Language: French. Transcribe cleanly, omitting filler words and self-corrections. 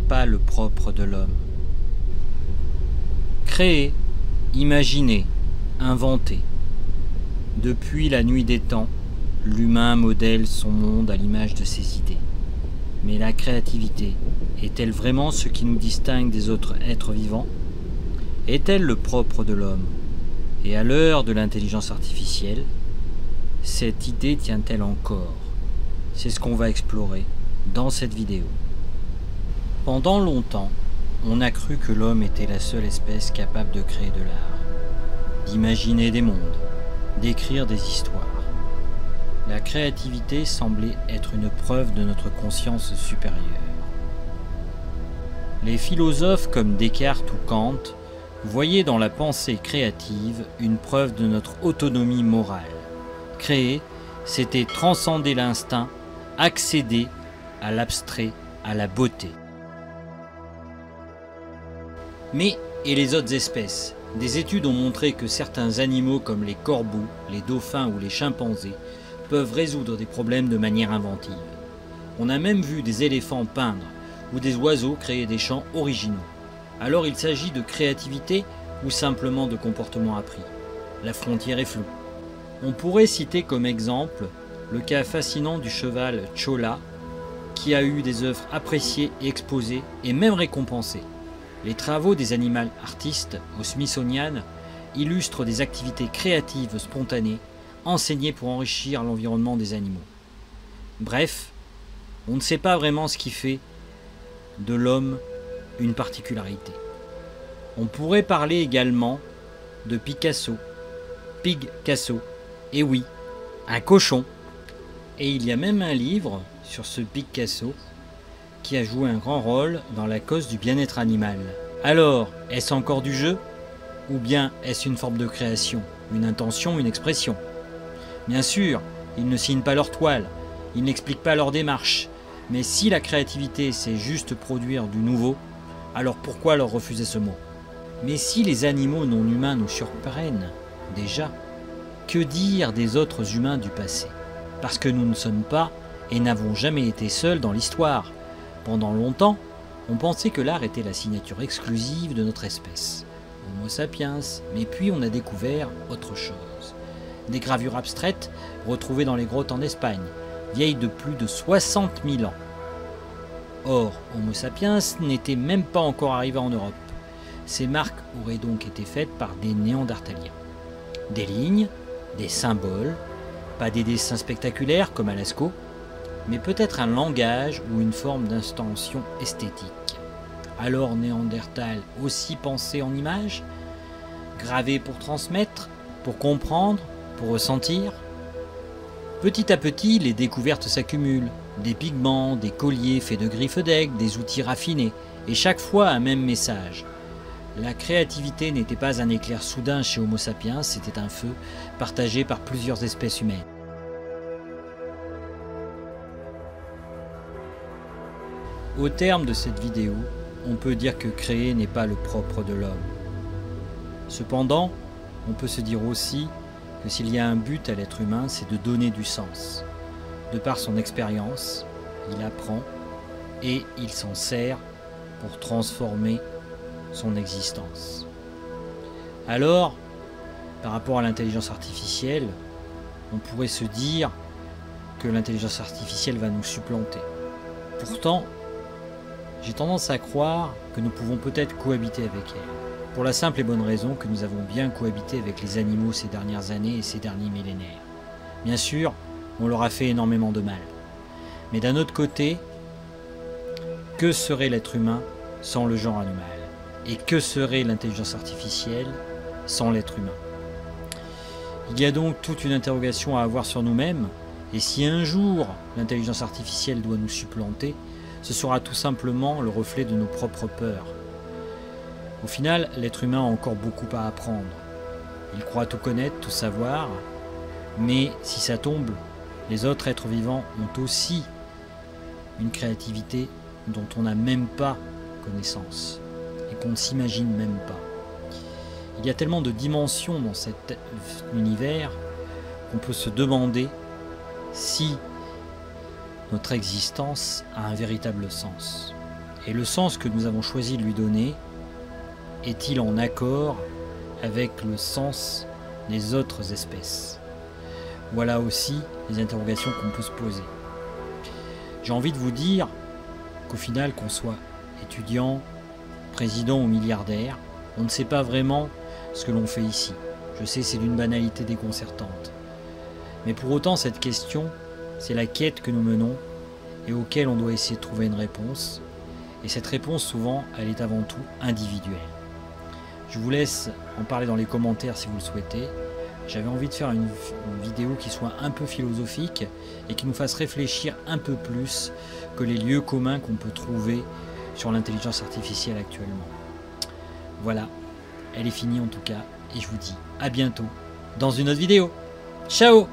pas le propre de l'homme. Créer, imaginer, inventer. Depuis la nuit des temps, l'humain modèle son monde à l'image de ses idées. Mais la créativité est-elle vraiment ce qui nous distingue des autres êtres vivants? Est-elle le propre de l'homme? Et à l'heure de l'intelligence artificielle, cette idée tient-elle encore? C'est ce qu'on va explorer dans cette vidéo. Pendant longtemps, on a cru que l'homme était la seule espèce capable de créer de l'art, d'imaginer des mondes, d'écrire des histoires. La créativité semblait être une preuve de notre conscience supérieure. Les philosophes comme Descartes ou Kant voyaient dans la pensée créative une preuve de notre autonomie morale. Créer, c'était transcender l'instinct, accéder à l'abstrait, à la beauté. Mais, et les autres espèces? Des études ont montré que certains animaux comme les corbeaux, les dauphins ou les chimpanzés peuvent résoudre des problèmes de manière inventive. On a même vu des éléphants peindre ou des oiseaux créer des chants originaux. Alors il s'agit de créativité ou simplement de comportement appris? La frontière est floue. On pourrait citer comme exemple le cas fascinant du cheval Chola, qui a eu des œuvres appréciées, exposées et même récompensées. Les travaux des animal artistes au Smithsonian illustrent des activités créatives spontanées, enseignées pour enrichir l'environnement des animaux. Bref, on ne sait pas vraiment ce qui fait de l'homme une particularité. On pourrait parler également de Picasso, Pigcasso, et oui, un cochon. Et il y a même un livre sur ce Picasso qui a joué un grand rôle dans la cause du bien-être animal. Alors, est-ce encore du jeu? Ou bien est-ce une forme de création, une intention, une expression? Bien sûr, ils ne signent pas leur toile, ils n'expliquent pas leur démarche, mais si la créativité c'est juste produire du nouveau, alors pourquoi leur refuser ce mot? Mais si les animaux non humains nous surprennent déjà, que dire des autres humains du passé? Parce que nous ne sommes pas et n'avons jamais été seuls dans l'histoire. Pendant longtemps, on pensait que l'art était la signature exclusive de notre espèce, Homo sapiens, mais puis on a découvert autre chose. Des gravures abstraites retrouvées dans les grottes en Espagne, vieilles de plus de 60 000 ans. Or, Homo sapiens n'était même pas encore arrivé en Europe. Ces marques auraient donc été faites par des néandertaliens. Des lignes, des symboles, pas des dessins spectaculaires comme à Lascaux, mais peut-être un langage ou une forme d'intention esthétique. Alors Néandertal aussi pensé en images, gravé pour transmettre, pour comprendre, pour ressentir. Petit à petit, les découvertes s'accumulent. Des pigments, des colliers faits de griffes d'aigle, des outils raffinés, et chaque fois un même message. La créativité n'était pas un éclair soudain chez Homo sapiens, c'était un feu partagé par plusieurs espèces humaines. Au terme de cette vidéo, on peut dire que créer n'est pas le propre de l'homme. Cependant, on peut se dire aussi que s'il y a un but à l'être humain, c'est de donner du sens. De par son expérience, il apprend et il s'en sert pour transformer son existence. Alors, par rapport à l'intelligence artificielle, on pourrait se dire que l'intelligence artificielle va nous supplanter. Pourtant, j'ai tendance à croire que nous pouvons peut-être cohabiter avec elle, pour la simple et bonne raison que nous avons bien cohabité avec les animaux ces dernières années et ces derniers millénaires. Bien sûr, on leur a fait énormément de mal. Mais d'un autre côté, que serait l'être humain sans le genre animal? Et que serait l'intelligence artificielle sans l'être humain? Il y a donc toute une interrogation à avoir sur nous-mêmes, et si un jour l'intelligence artificielle doit nous supplanter, ce sera tout simplement le reflet de nos propres peurs. Au final, l'être humain a encore beaucoup à apprendre. Il croit tout connaître, tout savoir, mais si ça tombe, les autres êtres vivants ont aussi une créativité dont on n'a même pas connaissance et qu'on ne s'imagine même pas. Il y a tellement de dimensions dans cet univers qu'on peut se demander si notre existence a un véritable sens. Et le sens que nous avons choisi de lui donner est-il en accord avec le sens des autres espèces? Voilà aussi les interrogations qu'on peut se poser. J'ai envie de vous dire qu'au final, qu'on soit étudiant, président ou milliardaire, on ne sait pas vraiment ce que l'on fait ici. Je sais, c'est d'une banalité déconcertante. Mais pour autant, cette question, c'est la quête que nous menons et auquel on doit essayer de trouver une réponse. Et cette réponse, souvent, elle est avant tout individuelle. Je vous laisse en parler dans les commentaires si vous le souhaitez. J'avais envie de faire une vidéo qui soit un peu philosophique et qui nous fasse réfléchir un peu plus que les lieux communs qu'on peut trouver sur l'intelligence artificielle actuellement. Voilà, elle est finie en tout cas et je vous dis à bientôt dans une autre vidéo. Ciao!